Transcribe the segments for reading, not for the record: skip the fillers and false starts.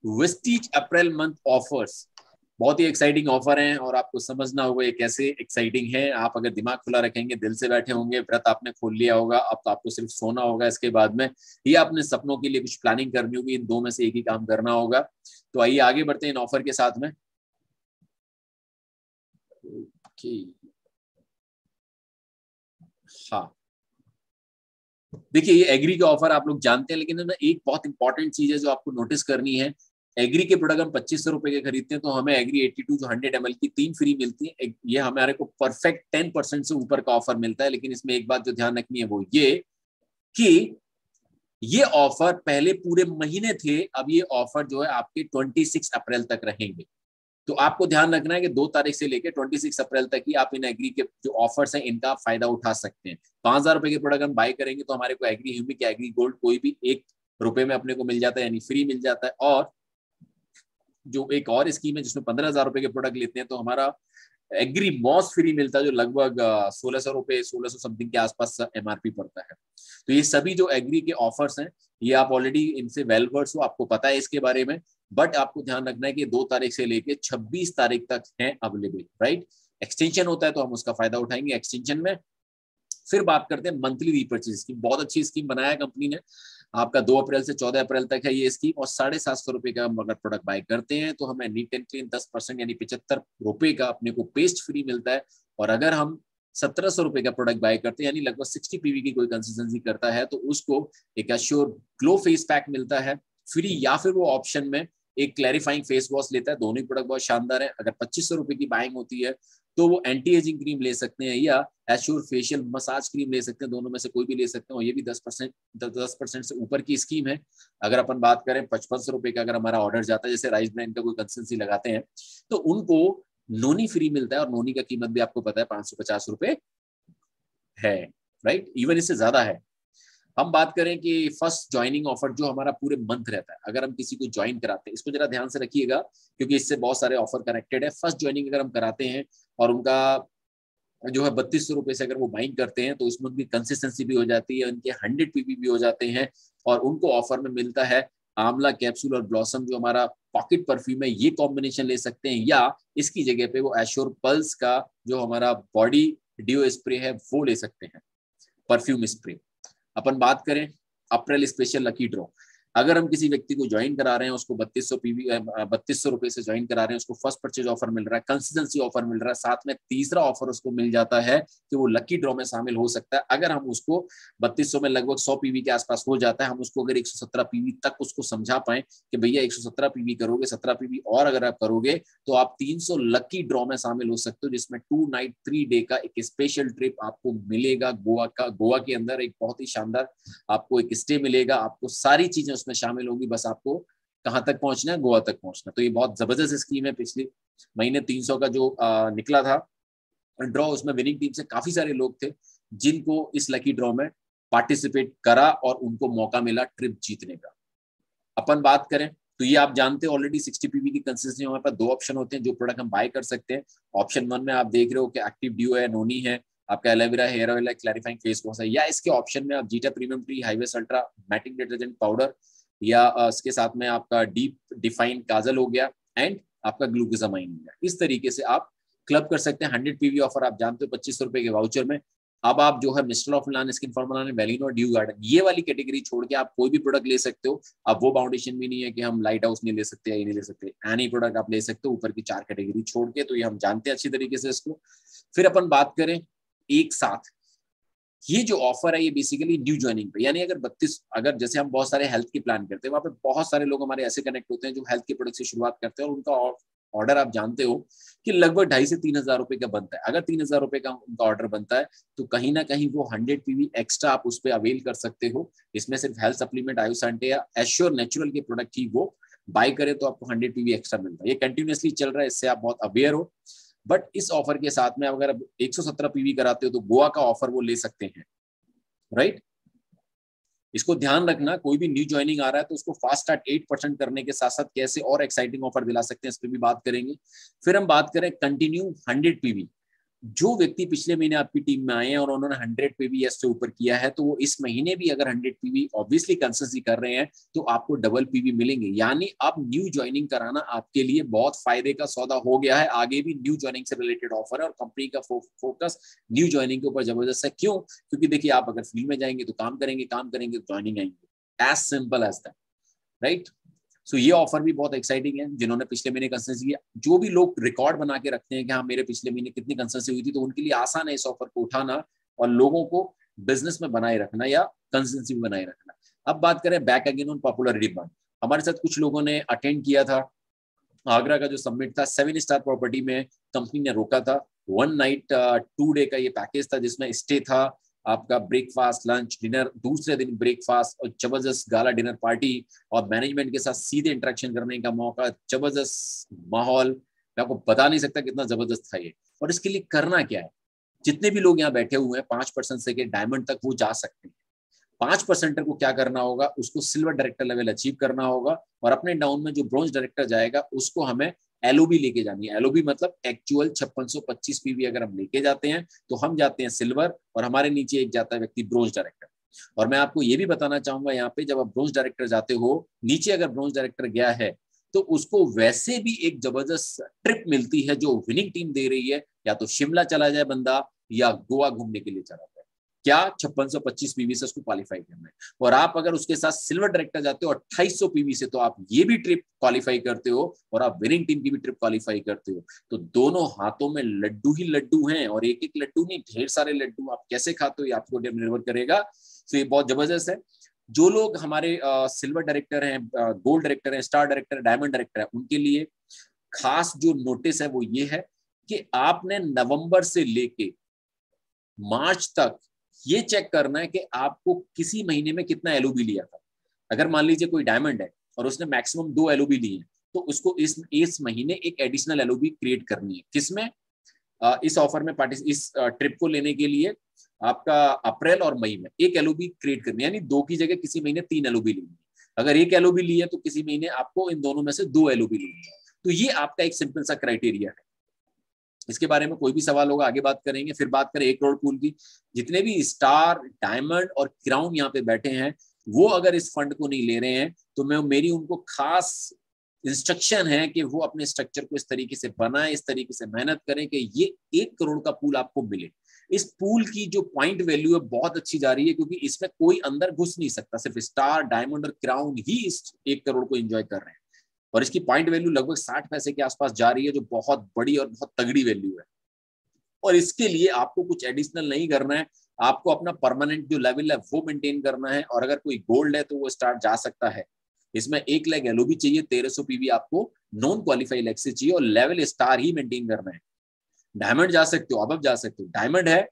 Vestige April month offers, बहुत ही exciting offer हैं और आपको समझना होगा ये कैसे एक्साइटिंग है। आप अगर दिमाग खुला रखेंगे, दिल से बैठे होंगे, व्रत आपने खोल लिया होगा, अब तो आपको सिर्फ सोना होगा इसके बाद में, या अपने सपनों के लिए कुछ प्लानिंग करनी होगी, इन दो में से एक ही काम करना होगा। तो आइए आगे बढ़ते हैं इन ऑफर के साथ में। हाँ, देखिए ये एग्री का ऑफर आप लोग जानते हैं, लेकिन ना एक बहुत इंपॉर्टेंट चीज है जो आपको नोटिस करनी है। एग्री के प्रोडक्ट हम 2500 रुपए के खरीदते हैं तो हमें एग्री 82 जो 100 ml की 3 फ्री मिलती है। ये हमारे को परफेक्ट 10% से ऊपर का ऑफर मिलता है। लेकिन इसमें एक बात जो ध्यान रखनी है वो ये कि ये ऑफर पहले पूरे महीने थे, अब ये ऑफर जो है आपके 26 अप्रैल तक रहेंगे। तो आपको ध्यान रखना है कि 2 तारीख से लेकर 26 अप्रैल तक ही आप इन एग्री के जो ऑफर्स हैं इनका फायदा उठा सकते हैं। 5000 रुपए के प्रोडक्ट हम बाय करेंगे तो हमारे को एग्री ह्यूमिक या एग्री गोल्ड कोई भी 1 रुपए में अपने को मिल जाता है, यानी फ्री मिल जाता है। और जो एक और स्कीम है जिसमें 15,000 रुपए के प्रोडक्ट लेते हैं तो हमारा एग्री मॉस फ्री मिलता है, जो लगभग 1600 रुपए 1600 समथिंग के आसपास एमआरपी पड़ता है। तो ये सभी जो एग्री के ऑफर्स हैं ये आप ऑलरेडी इनसे वेल वर्स हो, आपको पता है इसके बारे में। बट आपको ध्यान रखना है कि 2 तारीख से लेके 26 तारीख तक है अवेलेबल, राइट। एक्सटेंशन होता है तो हम उसका फायदा उठाएंगे एक्सटेंशन में। फिर बात करते हैं मंथली रीपर्चेज स्कीम। बहुत अच्छी स्कीम बनाया कंपनी ने। आपका 2 अप्रैल से 14 अप्रैल तक है ये स्कीम, और 750 रुपए का हम अगर प्रोडक्ट बाय करते हैं तो हमें नीट एंड क्लीन 10% यानी 75 रुपए का अपने को पेस्ट फ्री मिलता है। और अगर हम 1700 रुपए का प्रोडक्ट बाय करते हैं यानी लगभग 60 पीवी की कोई कंसिस्टेंसी करता है तो उसको एक एश्योर ग्लो फेस पैक मिलता है फ्री, या फिर वो ऑप्शन में एक क्लैरिफाइंग फेस वॉश लेता है। दोनों ही प्रोडक्ट बहुत शानदार है। अगर 2500 रुपए की बाइंग होती है तो वो एंटी एजिंग क्रीम ले सकते हैं या एश्योर फेशियल मसाज क्रीम ले सकते हैं, दोनों में से कोई भी ले सकते हैं। और ये भी 10% से ऊपर की स्कीम है। अगर अपन बात करें 5500 रुपए का अगर हमारा ऑर्डर जाता है, जैसे राइस ब्रांड का कोई कंसिस्टेंसी लगाते हैं तो उनको नोनी फ्री मिलता है, और नोनी का कीमत भी आपको पता है 550 रुपए है, राइट, इवन इससे ज्यादा है। हम बात करें कि फर्स्ट ज्वाइनिंग ऑफर जो हमारा पूरे मंथ रहता है, अगर हम किसी को ज्वाइन कराते हैं, इसको जरा ध्यान से रखिएगा क्योंकि इससे बहुत सारे ऑफर कनेक्टेड है। फर्स्ट ज्वाइनिंग अगर हम कराते हैं और उनका जो है 3200 रुपए से अगर वो बाइंग करते हैं तो इसमें उनकी कंसिस्टेंसी भी हो जाती है, उनके 100 पीपी भी हो जाते हैं, और उनको ऑफर में मिलता है आंवला कैप्सूल और ब्लॉसम जो हमारा पॉकेट परफ्यूम है, ये कॉम्बिनेशन ले सकते हैं, या इसकी जगह पे वो एश्योर पल्स का जो हमारा बॉडी डिओ स्प्रे है वो ले सकते हैं, परफ्यूम स्प्रे। अपन बात करें अप्रैल स्पेशल लकी ड्रॉ, अगर हम किसी व्यक्ति को ज्वाइन करा रहे हैं, उसको 3200 रुपए से ज्वाइन करा रहे हैं, उसको फर्स्ट परचेज ऑफर मिल रहा है, कंसिस्टेंसी ऑफर मिल रहा है, साथ में तीसरा ऑफर उसको मिल जाता है कि वो लकी ड्रॉ में शामिल हो सकता है। अगर हम उसको 3200 में लगभग 100 पीवी के आसपास हो जाता है, हम उसको अगर 117 पीवी तक उसको समझा पाए कि भैया 117 पीवी करोगे, 17 पीवी और अगर आप करोगे तो आप 300 लकी ड्रॉ में शामिल हो सकते हो, जिसमें 2 नाइट 3 डे का एक स्पेशल ट्रिप आपको मिलेगा गोवा का। गोवा के अंदर एक बहुत ही शानदार आपको एक स्टे मिलेगा, आपको सारी चीजें उसमें शामिल होंगी, बस आपको कहाँ तक पहुंचना है, गोवा तक पहुंचना। तो ये बहुत जबरदस्त स्कीम है। पिछले महीने 300 का जो निकला था ड्रॉ, उसमें विनिंग टीम से काफी सारे लोग थे जिनको इस लकी ड्रॉ में पार्टिसिपेट करा और उनको मौका मिला ट्रिप जीतने का। अपन बात करें तो ये आप जानते हो ऑलरेडी 60 पीवी की कंसिस्टेंसी हमारे पास 2 ऑप्शन होते हैं जो प्रोडक्ट हम बाय कर सकते हैं। ऑप्शन 1 में आप देख रहे हो कि एक्टिव ड्यू है, नोनी है, आपका एलोवेरा हेयर ऑयल है, क्लैरिफाइंग फेस वॉश है, या इसके ऑप्शन में आप zeta premium tree highways ultramatic detergent powder, या इसके साथ में आपका डीप डिफाइन काजल हो गया एंड आपका ग्लूकोजामाइन हो गया। इस तरीके से आप क्लब कर सकते हैं। 100 पीवी ऑफर आप जानते हो 2500 रुपए के वाउचर में। अब आप जो है mister of Milan skin formula ने वेलिनो और ड्यू गार्डन ये वाली कैटेगरी छोड़ के आप कोई भी प्रोडक्ट ले सकते हो। अब वो बाउंडेशन भी नहीं है कि हम लाइट हाउस नहीं ले सकते या ये नहीं ले सकते, एनी प्रोडक्ट आप ले सकते हो ऊपर की 4 कैटेगरी छोड़ के। तो ये हम जानते हैं अच्छी तरीके से इसको। फिर अपन बात करें एक साथ ये जो ऑफर है ये बेसिकली न्यू ज्वाइनिंग पे, यानी अगर 32 अगर जैसे हम बहुत सारे हेल्थ के प्लान करते हैं, वहां पे बहुत सारे लोग हमारे ऐसे कनेक्ट होते हैं जो हेल्थ के प्रोडक्ट से शुरुआत करते हैं और उनका ऑर्डर आप जानते हो कि लगभग 2,500 से 3,000 रुपए का बनता है। अगर 3,000 रुपए का उनका ऑर्डर बनता है तो कहीं ना कहीं वो 100 पीवी एक्स्ट्रा आप उस पर अवेल कर सकते हो। इसमें सिर्फ हेल्थ सप्लीमेंट आयुसांटे या एश्योर नेचुरल के प्रोडक्ट ही वो बाय करें तो आपको 100 पीवी एक्स्ट्रा मिलता है। ये कंटिन्यूसली चल रहा है, इससे आप बहुत अवेयर हो। बट इस ऑफर के साथ में अगर 117 पीवी कराते हो तो गोवा का ऑफर वो ले सकते हैं, राइट। इसको ध्यान रखना, कोई भी न्यू ज्वाइनिंग आ रहा है तो उसको फास्ट स्टार्ट 8% करने के साथ साथ कैसे और एक्साइटिंग ऑफर दिला सकते हैं इस पर भी बात करेंगे। फिर हम बात करें कंटिन्यू 100 पीवी। जो व्यक्ति पिछले महीने आपकी टीम में आए हैं और उन्होंने 100 पीवीएस से ऊपर किया है, तो वो इस महीने भी अगर 100 पीवी ऑब्वियसली कंसिस्टेंसी कर रहे हैं तो आपको डबल पीवी मिलेंगे। यानी अब न्यू ज्वाइनिंग कराना आपके लिए बहुत फायदे का सौदा हो गया है। आगे भी न्यू ज्वाइनिंग से रिलेटेड ऑफर है और कंपनी का फोकस न्यू ज्वाइनिंग के ऊपर जबरदस्त है। क्यों? क्योंकि देखिए, आप अगर फील्ड में जाएंगे तो काम करेंगे, काम करेंगे तो ज्वाइनिंग आएंगे, as simple as that, right. So ये ऑफर भी बहुत एक्साइटिंग है। जिन्होंने पिछले महीने कंसिस्टेंसी किया, जो भी लोग रिकॉर्ड बना के रखते हैं कि हाँ मेरे पिछले महीने कितनी कंसिस्टेंसी हुई थी, तो उनके लिए आसान है इस ऑफर को उठाना और लोगों को बिजनेस में बनाए रखना या कंसिस्टेंसी में बनाए रखना। अब बात करें back again on popularity burn. हमारे साथ कुछ लोगों ने अटेंड किया था आगरा का जो समिट था, 7 स्टार प्रॉपर्टी में कंपनी ने रोका था। 1 नाइट 2 डे का ये पैकेज था जिसमें स्टे था, आपका ब्रेकफास्ट, लंच, डिनर, दूसरे दिन ब्रेकफास्ट और जबरदस्त गाला डिनर पार्टी और मैनेजमेंट के साथ सीधे इंटरेक्शन करने का मौका, जबरदस्त माहौल। मैं आपको बता नहीं सकता कितना जबरदस्त था ये। और इसके लिए करना क्या है, जितने भी लोग यहाँ बैठे हुए हैं 5% से के डायमंड तक वो जा सकते हैं। 5% को क्या करना होगा, उसको सिल्वर डायरेक्टर लेवल अचीव करना होगा और अपने डाउन में जो ब्रॉन्ज डायरेक्टर जाएगा उसको हमें एलओबी लेके जानी है। एलओबी मतलब एक्चुअल 5625 पीवी अगर हम लेके जाते हैं तो हम जाते हैं सिल्वर और हमारे नीचे एक जाता है व्यक्ति ब्रॉन्ज डायरेक्टर। और मैं आपको ये भी बताना चाहूंगा यहाँ पे, जब आप ब्रॉन्ज डायरेक्टर जाते हो, नीचे अगर ब्रॉन्ज डायरेक्टर गया है तो उसको वैसे भी एक जबरदस्त ट्रिप मिलती है जो विनिंग टीम दे रही है। या तो शिमला चला जाए बंदा या गोवा घूमने के लिए चला जाए, क्या 5625 पीवी से उसको क्वालिफाई करना है। और आप अगर उसके साथ सिल्वर डायरेक्टर जाते हो 2800 पीवी से, तो आप ये भी ट्रिप क्वालिफाई करते हो और आप विनिंग टीम की भी ट्रिप क्वालिफाई करते हो। तो दोनों हाथों में लड्डू ही लड्डू हैं और एक एक लड्डू नहीं, ढेर सारे लड्डू। आप कैसे खाते हो ये आपको निर्भर करेगा। तो ये बहुत जबरदस्त है। जो लोग हमारे सिल्वर डायरेक्टर हैं, गोल्ड डायरेक्टर हैं, स्टार डायरेक्टर, डायमंड डायरेक्टर है, उनके लिए खास जो नोटिस है वो ये है कि आपने नवंबर से लेके मार्च तक ये चेक करना है कि आपको किसी महीने में कितना एलओबी लिया था। अगर मान लीजिए कोई डायमंड है और उसने मैक्सिमम 2 एलओबी लिए हैं, तो उसको इस महीने एक एडिशनल एलओबी क्रिएट करनी है। किसमें? इस ऑफर में इस ट्रिप को लेने के लिए आपका अप्रैल और मई में एक एलओबी क्रिएट करनी है, यानी 2 की जगह किसी महीने 3 एलओबी लेनी है। अगर एक एलओबी ली है तो किसी महीने आपको इन दोनों में से 2 एलओबी लेनी है। तो ये आपका एक सिंपल सा क्राइटेरिया है। इसके बारे में कोई भी सवाल होगा आगे बात करेंगे। फिर बात करें 1 करोड़ पूल की। जितने भी स्टार, डायमंड और क्राउन यहाँ पे बैठे हैं, वो अगर इस फंड को नहीं ले रहे हैं तो मेरी उनको खास इंस्ट्रक्शन है कि वो अपने स्ट्रक्चर को इस तरीके से बनाए, इस तरीके से मेहनत करें कि ये 1 करोड़ का पूल आपको मिले। इस पूल की जो पॉइंट वैल्यू है बहुत अच्छी जा रही है, क्योंकि इसमें कोई अंदर घुस नहीं सकता, सिर्फ स्टार, डायमंड और क्राउन ही इस 1 करोड़ को एंजॉय कर रहे हैं। और इसकी पॉइंट वैल्यू लगभग 60 पैसे के आसपास जा रही है, जो बहुत बड़ी और बहुत तगड़ी वैल्यू है। और इसके लिए आपको कुछ एडिशनल नहीं करना है, आपको अपना परमानेंट जो लेवल है वो मेंटेन करना है। और अगर कोई गोल्ड है तो वो स्टार्ट जा सकता है। इसमें 1 लाख एलओबी चाहिए, 1300 पीवी आपको नॉन क्वालिफाई लेग से चाहिए और लेवल स्टार ही मेंटेन करना है। डायमंड जा सकते हो, अब जा सकते हो। डायमंड है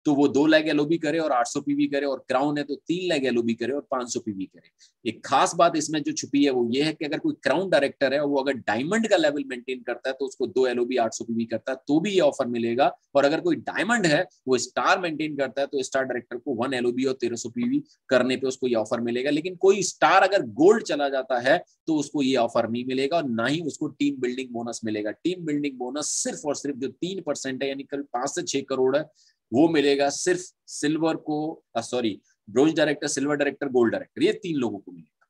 तो वो 2 लाख एलओबी करे और 800 पीवी करे, और क्राउन है तो 3 लाख एलओबी करे और 500 पीवी करे। एक खास बात इसमें जो छुपी है वो ये है कि अगर कोई क्राउन डायरेक्टर है, वो अगर डायमंड का लेवल मेंटेन करता है तो उसको 2 एलओबी 800 पीवी करता है तो भी ये ऑफर मिलेगा। और अगर कोई डायमंड है वो स्टार मेंटेन करता है तो स्टार डायरेक्टर को 1 एलओबी और 1300 पीवी करने पे उसको ये ऑफर मिलेगा। लेकिन कोई स्टार अगर गोल्ड चला जाता है तो उसको ये ऑफर नहीं मिलेगा और ना ही उसको टीम बिल्डिंग बोनस मिलेगा। टीम बिल्डिंग बोनस सिर्फ और सिर्फ जो 3% है, यानी कल 5 से 6 करोड़ है, वो मिलेगा सिर्फ सिल्वर को, bronze director, silver director, gold director, ये 3 लोगों को मिलेगा।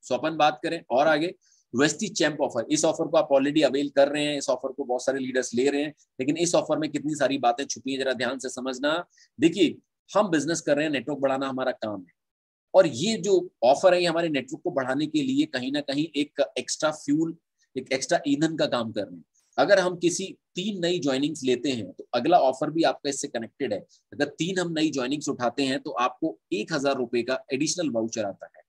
सो अपन बात करें और आगे, वेस्टी चैंप ऑफर। इस ऑफर को आप ऑलरेडी अवेल कर रहे हैं, इस ऑफर को बहुत सारे लीडर्स ले रहे हैं, लेकिन इस ऑफर में कितनी सारी बातें छुपी हैं जरा ध्यान से समझना। देखिए, हम बिजनेस कर रहे हैं, नेटवर्क बढ़ाना हमारा काम है, और ये जो ऑफर है ये हमारे नेटवर्क को बढ़ाने के लिए कहीं ना कहीं एक एक्स्ट्रा फ्यूल, एक एक्स्ट्रा ईंधन का काम कर रहे हैं। अगर हम किसी 3 नई ज्वाइनिंग्स लेते हैं तो अगला ऑफर भी आपका इससे कनेक्टेड है। अगर 3 हम नई ज्वाइनिंग्स उठाते हैं तो आपको 1000 रुपए का एडिशनल वाउचर आता है,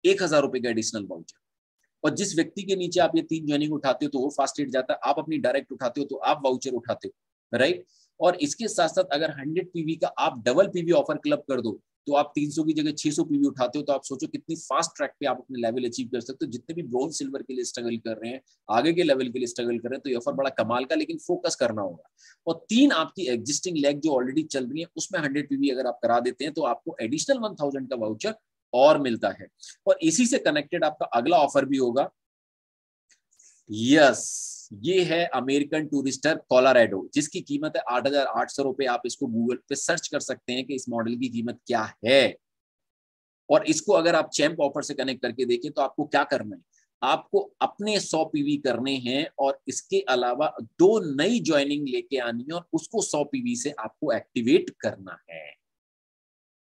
1000 रुपए का एडिशनल वाउचर। और जिस व्यक्ति के नीचे आप ये 3 ज्वाइनिंग उठाते हो तो वो फास्ट एड जाता है, आप अपनी डायरेक्ट उठाते हो तो आप वाउचर उठाते हो, राइट। और इसके साथ साथ अगर 100 पीवी का आप डबल पीवी ऑफर क्लब कर दो तो आप 300 की जगह 600 पीवी उठाते हो, तो आप सोचो कितनी फास्ट ट्रैक पे आप अपने लेवल अचीव कर सकते हो। जितने भी ब्रॉन्ज सिल्वर के लिए स्ट्रगल कर रहे हैं, आगे के लेवल के लिए स्ट्रगल कर रहे हैं, तो ये ऑफर बड़ा कमाल का, लेकिन फोकस करना होगा। और 3 आपकी एग्जिस्टिंग लेग जो ऑलरेडी चल रही है उसमें 100 पीवी अगर आप करा देते हैं तो आपको एडिशनल 1000 का वाउचर और मिलता है। और इसी से कनेक्टेड आपका अगला ऑफर भी होगा, यस, ये है अमेरिकन टूरिस्टर कोलोराडो, जिसकी कीमत है 8,800 रुपए। आप इसको गूगल पे सर्च कर सकते हैं कि इस मॉडल की कीमत क्या है। और इसको अगर आप चैंप ऑफर से कनेक्ट करके देखें तो आपको क्या करना है, आपको अपने 100 पीवी करने हैं और इसके अलावा 2 नई ज्वाइनिंग लेके आनी है और उसको 100 पीवी से आपको एक्टिवेट करना है।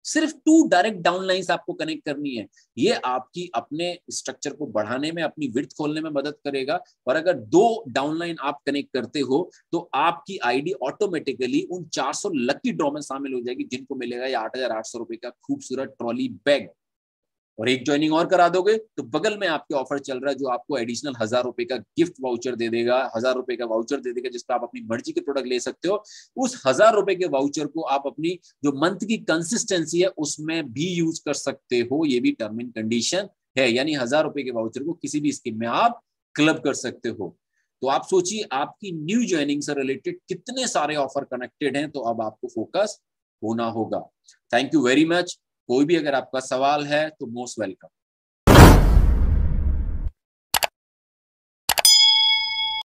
सिर्फ 2 डायरेक्ट डाउनलाइंस आपको कनेक्ट करनी है। ये आपकी अपने स्ट्रक्चर को बढ़ाने में, अपनी विड्थ खोलने में मदद करेगा। और अगर 2 डाउनलाइन आप कनेक्ट करते हो तो आपकी आईडी ऑटोमेटिकली उन 400 लकी ड्रॉ में शामिल हो जाएगी, जिनको मिलेगा ये 8,800 रुपए का खूबसूरत ट्रॉली बैग। और एक ज्वाइनिंग और करा दोगे तो बगल में आपके ऑफर चल रहा है, जो आपको एडिशनल 1,000 रुपए का गिफ्ट वाउचर दे देगा, 1,000 रुपए का वाउचर दे देगा, जिसपे आप अपनी मर्जी के प्रोडक्ट ले सकते हो। उस 1,000 रुपए के वाउचर को आप अपनी जो मंथ की कंसिस्टेंसी है उसमें भी यूज कर सकते हो। ये भी टर्म एंड कंडीशन है, यानी 1,000 रुपए के वाउचर को किसी भी स्कीम में आप क्लब कर सकते हो। तो आप सोचिए आपकी न्यू ज्वाइनिंग से रिलेटेड कितने सारे ऑफर कनेक्टेड हैं, तो अब आपको फोकस होना होगा। Thank you very much. कोई भी अगर आपका सवाल है तो मोस्ट वेलकम।